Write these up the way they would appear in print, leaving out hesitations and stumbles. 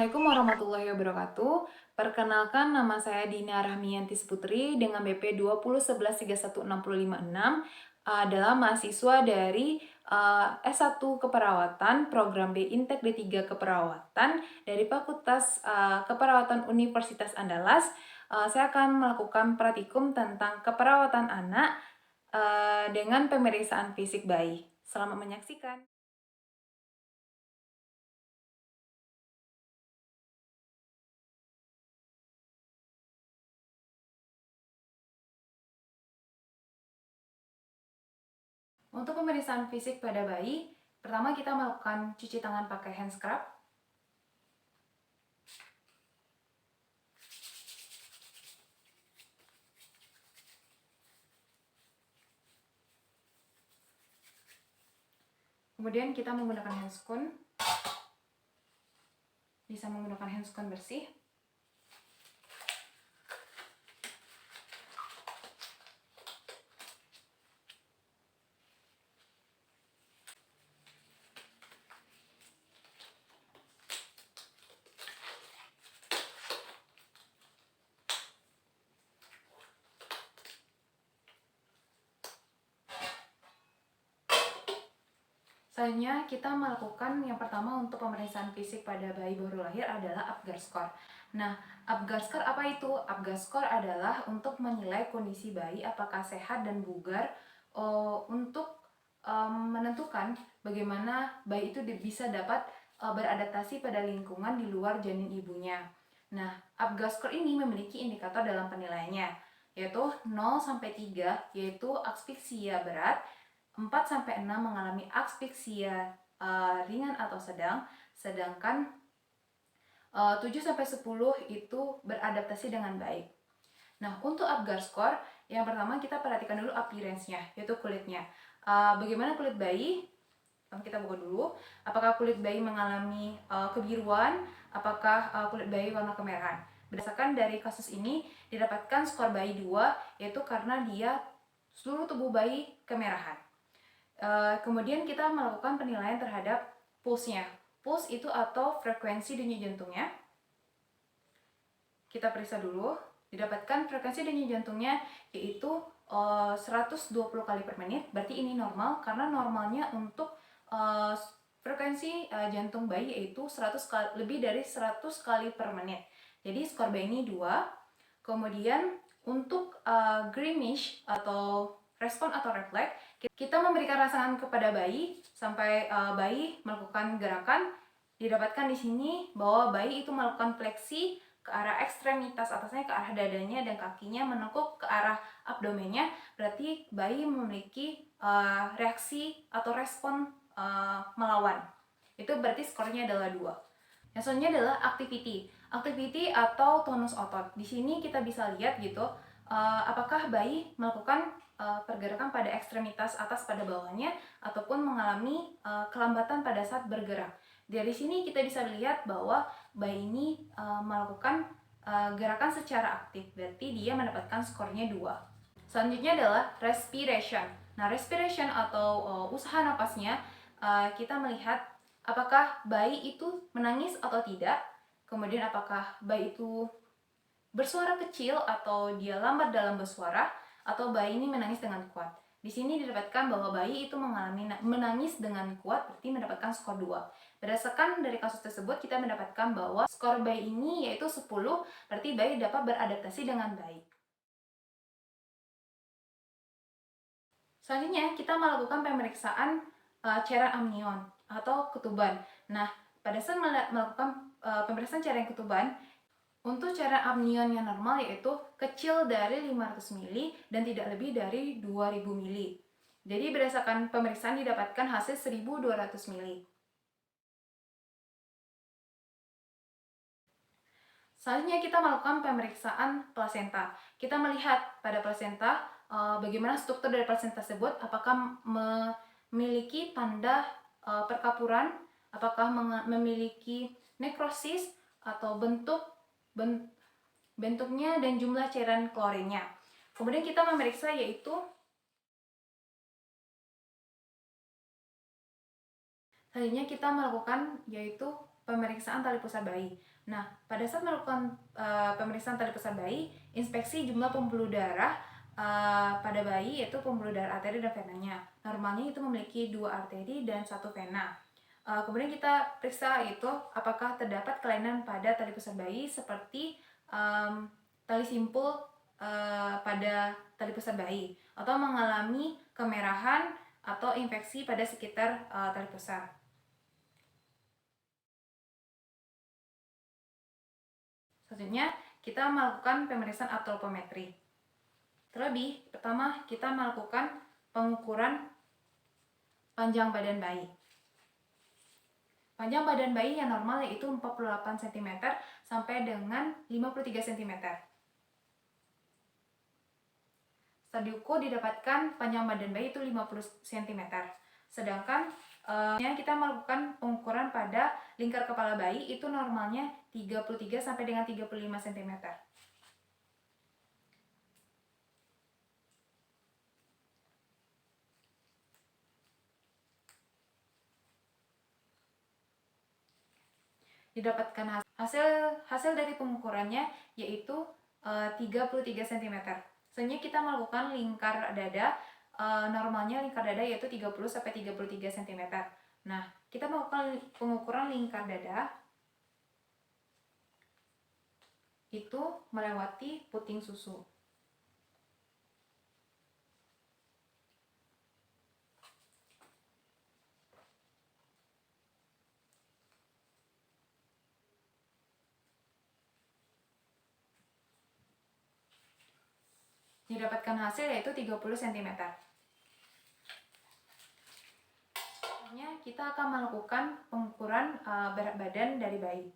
Assalamualaikum warahmatullahi wabarakatuh. Perkenalkan, nama saya Dina Rahmiyanti Putri dengan BP 2011316056, adalah mahasiswa dari S1 Keperawatan, Program B Intek D3 Keperawatan dari Fakultas Keperawatan Universitas Andalas. Saya akan melakukan praktikum tentang keperawatan anak dengan pemeriksaan fisik bayi. Selamat menyaksikan. Untuk pemeriksaan fisik pada bayi, pertama kita melakukan cuci tangan pakai hand scrub. Kemudian kita menggunakan handscoon. Bisa menggunakan handscoon bersih. Selanjutnya kita melakukan yang pertama untuk pemeriksaan fisik pada bayi baru lahir adalah Apgar Score. Nah, Apgar Score apa itu? Apgar Score adalah untuk menilai kondisi bayi apakah sehat dan bugar, untuk menentukan bagaimana bayi itu bisa dapat beradaptasi pada lingkungan di luar janin ibunya. Nah, Apgar Score ini memiliki indikator dalam penilaiannya, yaitu 0 sampai 3 yaitu asfiksia berat, 4-6 mengalami asfiksia ringan atau sedang, sedangkan 7-10 itu beradaptasi dengan baik. Nah, untuk Apgar Score, yang pertama kita perhatikan dulu appearance-nya, yaitu kulitnya. Bagaimana kulit bayi? Kita buka dulu. Apakah kulit bayi mengalami kebiruan? Apakah kulit bayi warna kemerahan? Berdasarkan dari kasus ini, didapatkan skor bayi 2, yaitu karena dia seluruh tubuh bayi kemerahan. Kemudian kita melakukan penilaian terhadap pulse-nya. Pulse itu atau frekuensi denyut jantungnya. Kita periksa dulu. Didapatkan frekuensi denyut jantungnya yaitu 120 kali per menit. Berarti ini normal karena normalnya untuk frekuensi jantung bayi yaitu lebih dari 100 kali per menit. Jadi skor bayi ini 2. Kemudian untuk Grimace atau respon atau refleks, kita memberikan rangsangan kepada bayi sampai bayi melakukan gerakan. Didapatkan di sini bahwa bayi itu melakukan fleksi ke arah ekstremitas atasnya, ke arah dadanya dan kakinya menekuk ke arah abdomennya. Berarti bayi memiliki reaksi atau respon melawan. Itu berarti skornya adalah 2. Yang selanjutnya adalah activity. Activity atau tonus otot. Di sini kita bisa lihat gitu, apakah bayi melakukan pergerakan pada ekstremitas atas pada bawahnya ataupun mengalami kelambatan pada saat bergerak. Dari sini kita bisa lihat bahwa bayi ini melakukan gerakan secara aktif, berarti dia mendapatkan skornya 2. Selanjutnya adalah respiration. Nah, respiration atau usaha napasnya, kita melihat apakah bayi itu menangis atau tidak, kemudian apakah bayi itu bersuara kecil atau dia lambat dalam bersuara, atau bayi ini menangis dengan kuat. Di sini didapatkan bahwa bayi itu mengalami menangis dengan kuat, berarti mendapatkan skor 2. Berdasarkan dari kasus tersebut, kita mendapatkan bahwa skor bayi ini yaitu 10, berarti bayi dapat beradaptasi dengan baik. Selanjutnya, kita melakukan pemeriksaan cairan amnion atau ketuban. Nah, pada saat melakukan pemeriksaan cairan ketuban, untuk cairan amnion yang normal yaitu kecil dari 500 ml dan tidak lebih dari 2000 ml. Jadi berdasarkan pemeriksaan didapatkan hasil 1200 ml. Selanjutnya kita melakukan pemeriksaan plasenta. Kita melihat pada plasenta bagaimana struktur dari plasenta tersebut, apakah memiliki tanda perkapuran, apakah memiliki nekrosis atau bentuknya dan jumlah cairan klorinnya. Kemudian kita memeriksa yaitu selanjutnya kita melakukan yaitu pemeriksaan tali pusar bayi. Nah, pada saat melakukan pemeriksaan tali pusar bayi, inspeksi jumlah pembuluh darah pada bayi, yaitu pembuluh darah arteri dan venanya. Normalnya itu memiliki 2 arteri dan 1 vena. Kemudian kita periksa itu apakah terdapat kelainan pada tali pusar bayi seperti tali simpul pada tali pusar bayi, atau mengalami kemerahan atau infeksi pada sekitar tali pusar. Selanjutnya, kita melakukan pemeriksaan antropometri. Terlebih, pertama kita melakukan pengukuran panjang badan bayi. Panjang badan bayi yang normal yaitu 48 cm sampai dengan 53 cm. Setelah diukur didapatkan panjang badan bayi itu 50 cm. Sedangkan kita melakukan pengukuran pada lingkar kepala bayi itu normalnya 33 sampai dengan 35 cm. Didapatkan hasil dari pengukurannya yaitu 33 cm. Selanjutnya kita melakukan lingkar dada. Normalnya lingkar dada yaitu 30 sampai 33 cm. Nah, kita melakukan pengukuran lingkar dada itu melewati puting susu. Didapatkan hasil yaitu 30 cm. Selanjutnya kita akan melakukan pengukuran berat badan dari bayi.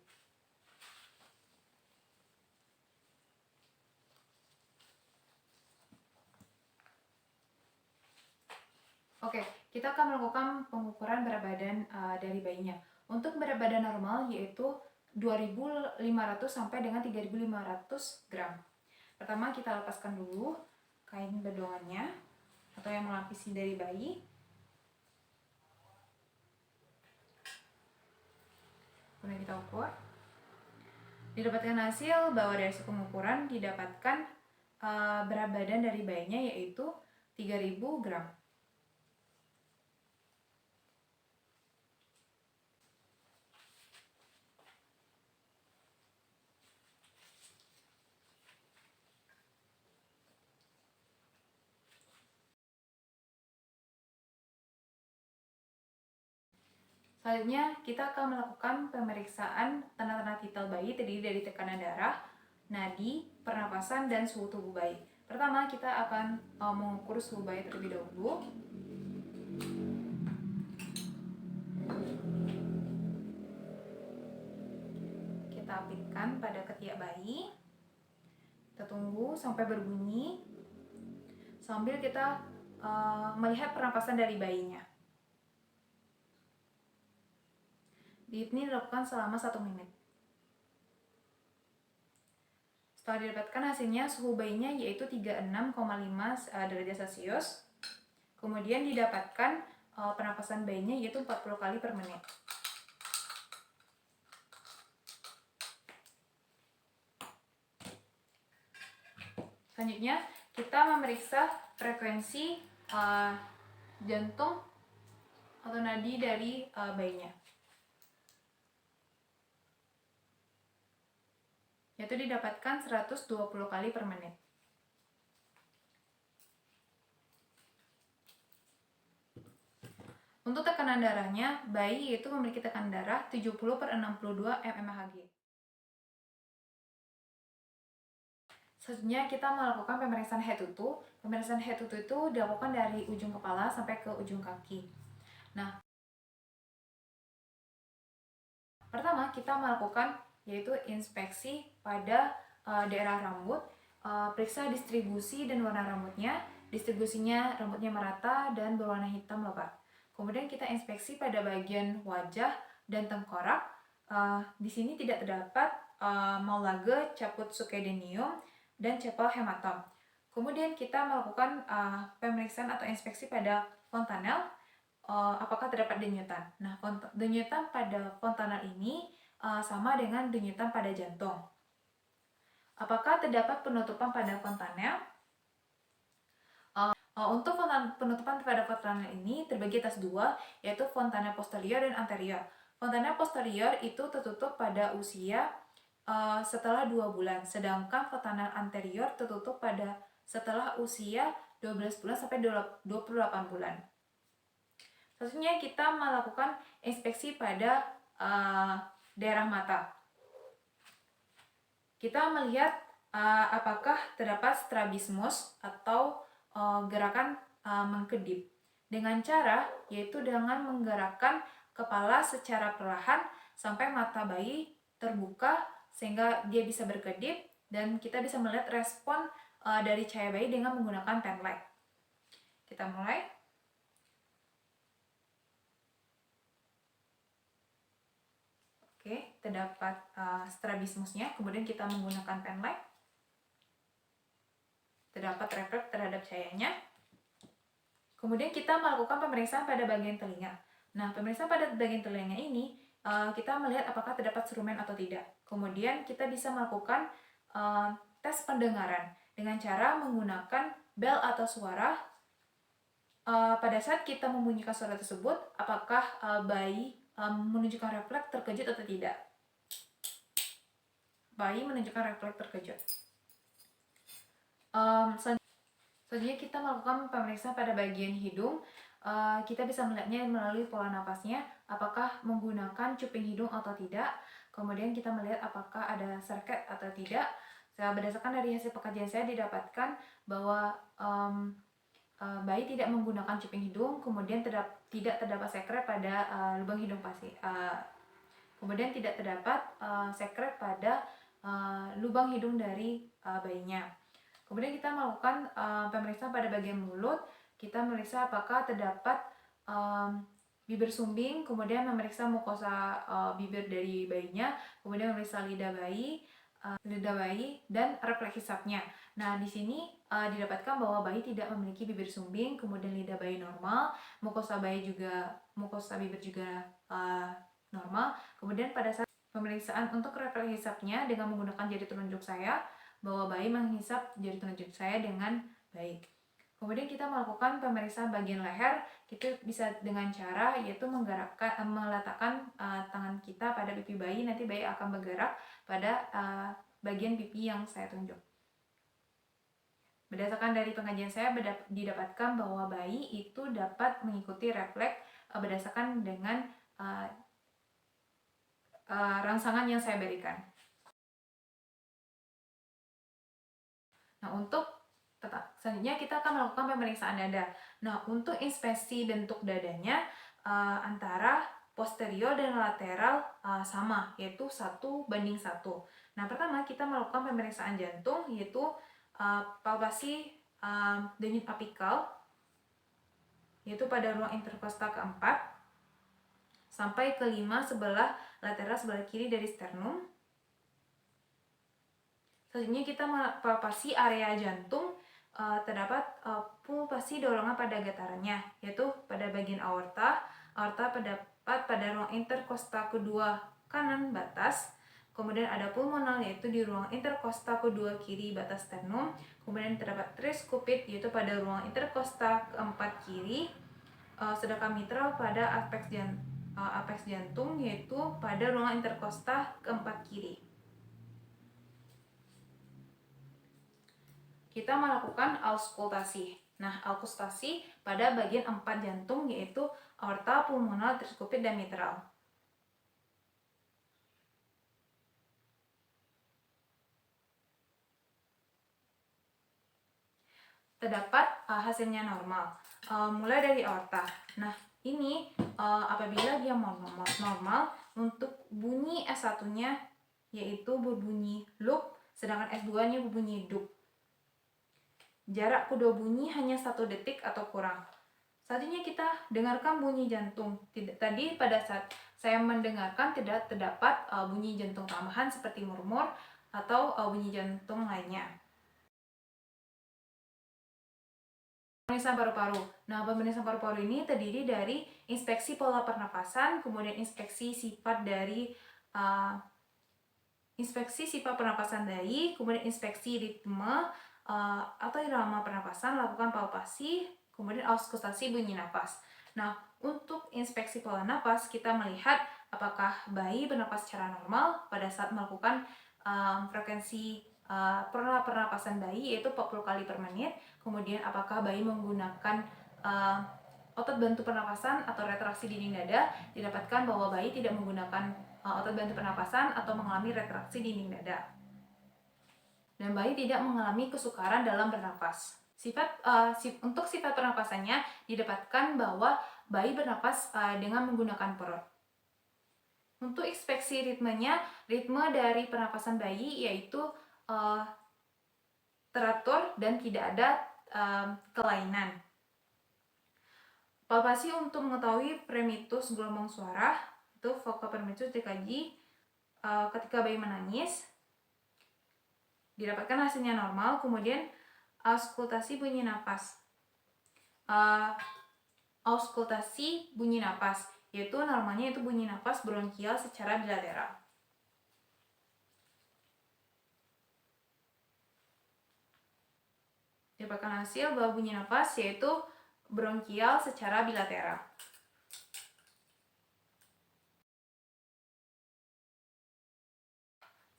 Oke, kita akan melakukan pengukuran berat badan dari bayinya. Untuk berat badan normal yaitu 2.500 sampai dengan 3.500 gram. Pertama kita lepaskan dulu kain bedongannya atau yang melapisi dari bayi. Kemudian kita ukur. Didapatkan hasil bahwa dari pengukuran didapatkan berat badan dari bayinya yaitu 3.000 gram. Selanjutnya, kita akan melakukan pemeriksaan tanda-tanda vital bayi terdiri dari tekanan darah, nadi, pernapasan, dan suhu tubuh bayi. Pertama, kita akan mengukur suhu bayi terlebih dahulu. Kita apitkan pada ketiak bayi. Kita tunggu sampai berbunyi sambil kita melihat pernapasan dari bayinya. Ini dilakukan selama 1 menit. Setelah didapatkan hasilnya, suhu bayinya yaitu 36,5 derajat Celcius. Kemudian didapatkan pernapasan bayinya yaitu 40 kali per menit. Selanjutnya, kita memeriksa frekuensi jantung atau nadi dari bayinya. Yaitu didapatkan 120 kali per menit. Untuk tekanan darahnya, bayi itu memiliki tekanan darah 70/62 mmHg. Selanjutnya kita melakukan pemeriksaan head to toe. Pemeriksaan head to toe itu dilakukan dari ujung kepala sampai ke ujung kaki. Nah, pertama kita melakukan yaitu inspeksi pada daerah rambut, periksa distribusi dan warna rambutnya. Distribusinya rambutnya merata dan berwarna hitam lebat. Kemudian kita inspeksi pada bagian wajah dan tengkorak. Di sini tidak terdapat maulage, caput succedaneum, dan cepal hematom. Kemudian kita melakukan pemeriksaan atau inspeksi pada fontanel, apakah terdapat denyutan. Nah, denyutan pada fontanel ini sama dengan denyutan pada jantung. Apakah terdapat penutupan pada fontanel? Untuk penutupan pada fontanel ini terbagi atas dua, yaitu fontanel posterior dan anterior. Fontanel posterior itu tertutup pada usia setelah 2 bulan, sedangkan fontanel anterior tertutup pada setelah usia 12 bulan sampai 28 bulan. Selanjutnya kita melakukan inspeksi pada daerah mata. Kita melihat apakah terdapat strabismus atau gerakan mengkedip dengan cara yaitu dengan menggerakkan kepala secara perlahan sampai mata bayi terbuka sehingga dia bisa berkedip dan kita bisa melihat respon dari cahaya bayi dengan menggunakan pen light. Kita mulai. Oke, terdapat strabismusnya, kemudian kita menggunakan pen light. Terdapat refleks terhadap cahayanya. Kemudian kita melakukan pemeriksaan pada bagian telinga. Nah, pemeriksaan pada bagian telinga ini kita melihat apakah terdapat serumen atau tidak. Kemudian kita bisa melakukan tes pendengaran dengan cara menggunakan bel atau suara. Pada saat kita membunyikan suara tersebut, apakah bayi menunjukkan refleks terkejut atau tidak. Bayi menunjukkan refleks terkejut. Selanjutnya kita melakukan pemeriksaan pada bagian hidung. Kita bisa melihatnya melalui pola napasnya, apakah menggunakan cuping hidung atau tidak. Kemudian kita melihat apakah ada serket atau tidak. Berdasarkan dari hasil pekajian saya didapatkan bahwa bayi tidak menggunakan cuping hidung, kemudian tidak terdapat sekret pada lubang hidung pasien. Kemudian tidak terdapat sekret pada lubang hidung dari bayinya. Kemudian kita melakukan pemeriksaan pada bagian mulut. Kita memeriksa apakah terdapat bibir sumbing, kemudian memeriksa mukosa bibir dari bayinya, kemudian memeriksa lidah bayi dan refleks hisapnya. Nah, di sini didapatkan bahwa bayi tidak memiliki bibir sumbing, kemudian lidah bayi normal, mukosa bibir juga normal. Kemudian pada saat pemeriksaan untuk refleks hisapnya dengan menggunakan jari telunjuk saya, bahwa bayi menghisap jari telunjuk saya dengan baik. Kemudian kita melakukan pemeriksaan bagian leher. Kita bisa dengan cara yaitu meletakkan tangan kita pada pipi bayi. Nanti bayi akan bergerak pada bagian pipi yang saya tunjuk. Berdasarkan dari pengajian saya didapatkan bahwa bayi itu dapat mengikuti refleks berdasarkan dengan rangsangan yang saya berikan. Nah, selanjutnya kita akan melakukan pemeriksaan dada. Nah, untuk inspeksi bentuk dadanya antara posterior dan lateral sama, yaitu 1:1. Nah, pertama kita melakukan pemeriksaan jantung, yaitu palpasi denyut apikal, yaitu pada ruang interkostal keempat sampai kelima sebelah lateral sebelah kiri dari sternum. Selanjutnya kita palpasi area jantung. Terdapat pulsasi dorongan pada getarannya, yaitu pada bagian aorta. Aorta terdapat pada ruang interkostal kedua kanan batas. Kemudian ada pulmonal, yaitu di ruang interkostal kedua kiri batas sternum. Kemudian terdapat tricuspid, yaitu pada ruang interkostal keempat kiri. Sedangkan mitral pada apeks jantung, yaitu pada ruang interkostal keempat kiri. Kita melakukan auskultasi. Nah, auskultasi pada bagian 4 jantung, yaitu aorta, pulmonal, tricuspid, dan mitral. Terdapat hasilnya normal, mulai dari aorta. Nah, ini apabila dia normal untuk bunyi S1-nya yaitu berbunyi loop, sedangkan S2-nya berbunyi dup. Jarak kedua bunyi hanya 1 detik atau kurang. Selanjutnya kita dengarkan bunyi jantung. Tadi pada saat saya mendengarkan tidak terdapat bunyi jantung tambahan seperti murmur atau bunyi jantung lainnya. Pemeriksaan paru-paru. Nah, pemeriksaan paru-paru ini terdiri dari inspeksi pola pernapasan, kemudian inspeksi sifat dari uh, inspeksi sifat pernapasan bayi, kemudian inspeksi ritme atau irama pernapasan, lakukan palpasi, kemudian auskultasi bunyi napas. Nah, untuk inspeksi pola napas, kita melihat apakah bayi bernapas secara normal pada saat melakukan frekuensi pola pernapasan bayi, yaitu 40 kali per menit. Kemudian apakah bayi menggunakan otot bantu pernapasan atau retraksi dinding dada. Didapatkan bahwa bayi tidak menggunakan otot bantu pernapasan atau mengalami retraksi dinding dada. Dan bayi tidak mengalami kesukaran dalam bernapas. Untuk sifat pernapasannya didapatkan bahwa bayi bernapas dengan menggunakan perut. Untuk inspeksi ritmenya, ritme dari pernapasan bayi yaitu teratur dan tidak ada kelainan. Palpasi untuk mengetahui premitus gelombang suara, itu vokal premitus dikaji ketika bayi menangis. Didapatkan hasilnya normal. Kemudian auskultasi bunyi napas. Auskultasi bunyi napas, yaitu normalnya itu bunyi napas bronkial secara bilateral. Didapatkan hasil bahwa bunyi napas yaitu bronkial secara bilateral.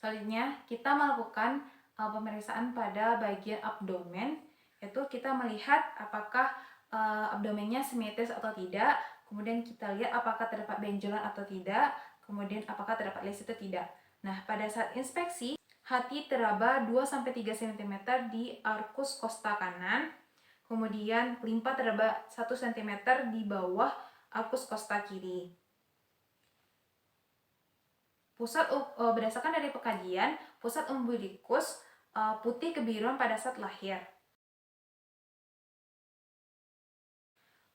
Selanjutnya, kita melakukan pemeriksaan pada bagian abdomen, yaitu kita melihat apakah abdomennya simetris atau tidak, kemudian kita lihat apakah terdapat benjolan atau tidak, kemudian apakah terdapat lesi atau tidak. Nah, pada saat inspeksi, hati teraba 2-3 cm di arkus kosta kanan, kemudian limpa teraba 1 cm di bawah arkus kosta kiri. Berdasarkan dari pekajian, pusat umbilikus putih kebiruan pada saat lahir.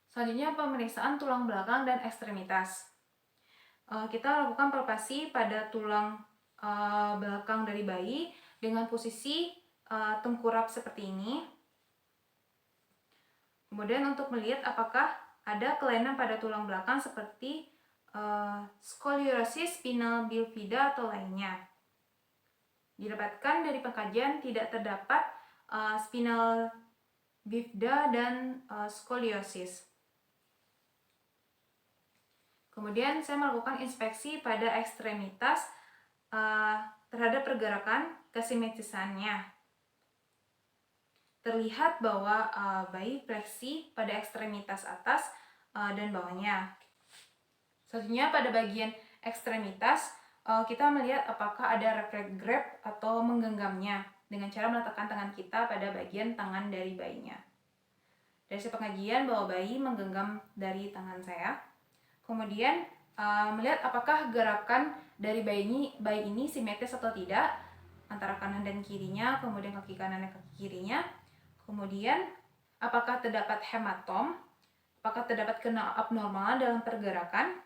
Selanjutnya pemeriksaan tulang belakang dan ekstremitas. Kita lakukan palpasi pada tulang belakang dari bayi dengan posisi tengkurap seperti ini. Kemudian untuk melihat apakah ada kelainan pada tulang belakang seperti skoliosis spinal bifida atau lainnya. Didapatkan dari pengkajian tidak terdapat spinal bifida dan skoliosis. Kemudian saya melakukan inspeksi pada ekstremitas terhadap pergerakan kesimetrisannya. Terlihat bahwa bayi fleksi pada ekstremitas atas dan bawahnya. Selanjutnya pada bagian ekstremitas kita melihat apakah ada refleks grab atau menggenggamnya dengan cara meletakkan tangan kita pada bagian tangan dari bayinya. Dari pengajian bahwa bayi menggenggam dari tangan saya. Kemudian melihat apakah gerakan dari bayi ini simetris atau tidak antara kanan dan kirinya, kemudian kaki kanan dan kaki kirinya. Kemudian apakah terdapat hematom, apakah terdapat abnormal dalam pergerakan.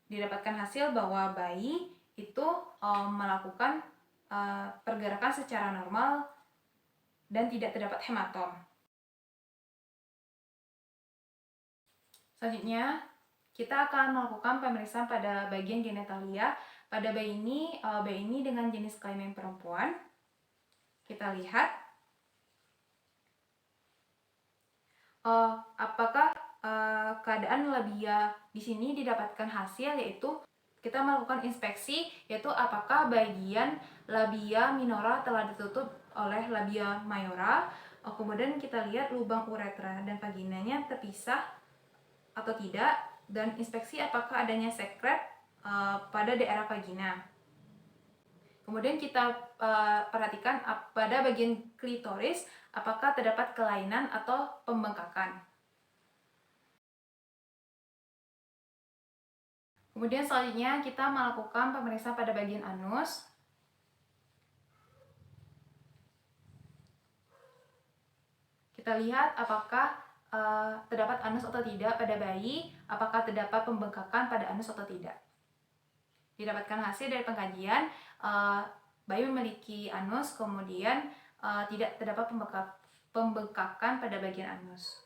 Didapatkan hasil bahwa bayi itu melakukan pergerakan secara normal dan tidak terdapat hematom. Selanjutnya, kita akan melakukan pemeriksaan pada bagian genitalia. Pada bayi ini dengan jenis kelamin perempuan. Kita lihat apakah keadaan labia di sini didapatkan hasil, yaitu kita melakukan inspeksi, yaitu apakah bagian labia minora telah ditutup oleh labia mayora. Kemudian kita lihat lubang uretra dan vaginanya terpisah atau tidak, dan inspeksi apakah adanya sekret pada daerah vagina. Kemudian kita perhatikan pada bagian klitoris apakah terdapat kelainan atau pembengkakan. Kemudian selanjutnya kita melakukan pemeriksaan pada bagian anus. Kita lihat apakah terdapat anus atau tidak pada bayi, apakah terdapat pembengkakan pada anus atau tidak. Didapatkan hasil dari pengkajian, bayi memiliki anus, kemudian tidak terdapat pembengkakan pada bagian anus.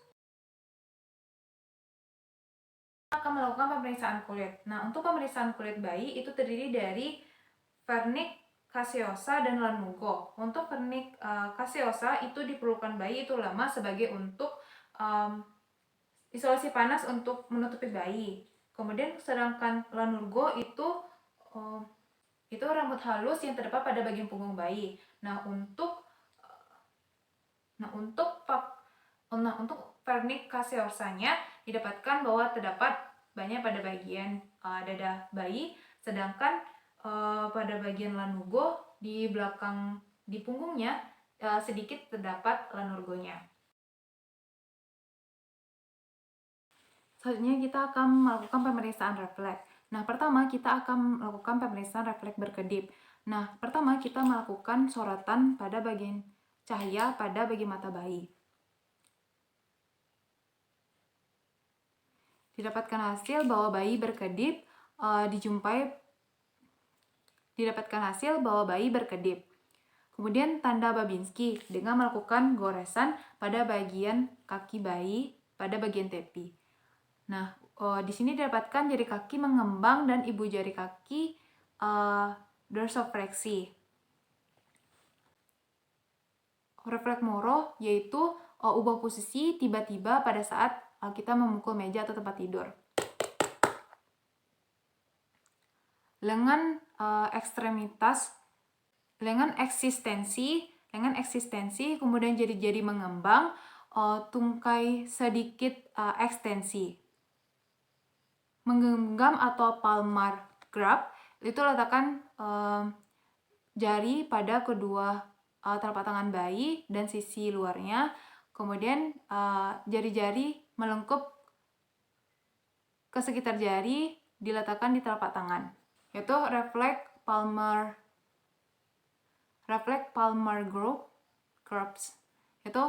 akan melakukan pemeriksaan kulit. Nah, untuk pemeriksaan kulit bayi itu terdiri dari vernik caseosa dan lanugo. Untuk vernik caseosa itu diperlukan bayi itu lama sebagai untuk isolasi panas untuk menutupi bayi. Kemudian sedangkan lanurgo itu rambut halus yang terdapat pada bagian punggung bayi. Nah, untuk vernik caseosanya didapatkan bahwa terdapat banyak pada bagian dada bayi, sedangkan pada bagian lanugo di belakang di punggungnya sedikit terdapat lanurgonya. Selanjutnya kita akan melakukan pemeriksaan refleks. Nah, pertama kita akan melakukan pemeriksaan refleks berkedip. Nah, pertama kita melakukan sorotan pada bagian cahaya pada bagian mata bayi. Didapatkan hasil bahwa bayi berkedip, Kemudian tanda Babinski dengan melakukan goresan pada bagian kaki bayi pada bagian tepi. Nah, di sini didapatkan jari kaki mengembang dan ibu jari kaki dorsofleksi. Refleks Moro yaitu ubah posisi tiba-tiba pada saat kita memukul meja atau tempat tidur. Lengan eksistensi, kemudian jari-jari mengembang, tungkai sedikit ekstensi. Menggenggam atau palmar grab itu letakkan jari pada kedua telapak tangan bayi dan sisi luarnya, kemudian jari-jari melengkup ke sekitar jari diletakkan di telapak tangan, yaitu refleks palmar grabs. Itu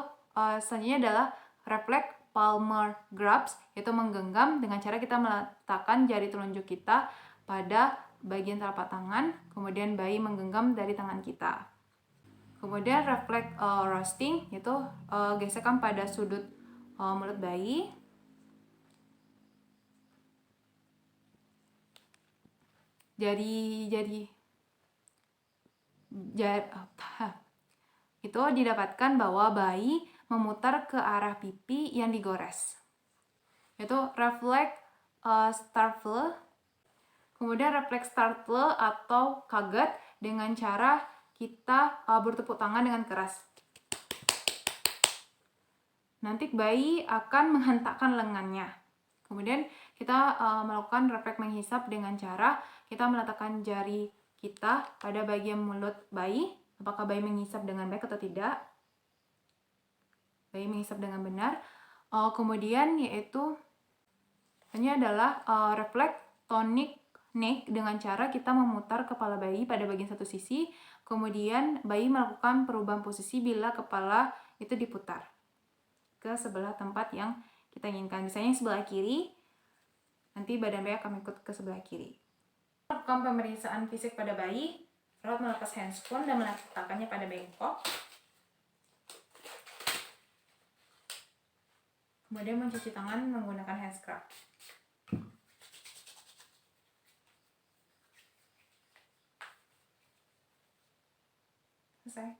selanjutnya adalah refleks palmar grabs, yaitu menggenggam dengan cara kita meletakkan jari telunjuk kita pada bagian telapak tangan, kemudian bayi menggenggam dari tangan kita. Kemudian refleks roasting, yaitu gesekan pada sudut mulut bayi. Itu didapatkan bahwa bayi memutar ke arah pipi yang digores, yaitu refleks startle. Kemudian refleks startle atau kaget dengan cara kita bertepuk tangan dengan keras. Nanti bayi akan menghentakkan lengannya. Kemudian kita melakukan refleks menghisap dengan cara kita meletakkan jari kita pada bagian mulut bayi. Apakah bayi menghisap dengan baik atau tidak? Bayi menghisap dengan benar. Kemudian yaitu ini adalah refleks tonic neck dengan cara kita memutar kepala bayi pada bagian satu sisi. Kemudian bayi melakukan perubahan posisi bila kepala itu diputar ke sebelah tempat yang kita inginkan. Misalnya sebelah kiri, nanti badan bayi akan ikut ke sebelah kiri. Melakukan pemeriksaan fisik pada bayi, perawat melepas handscone dan meletakkannya pada bengkok. Kemudian mencuci tangan menggunakan hand scrub. Selesai.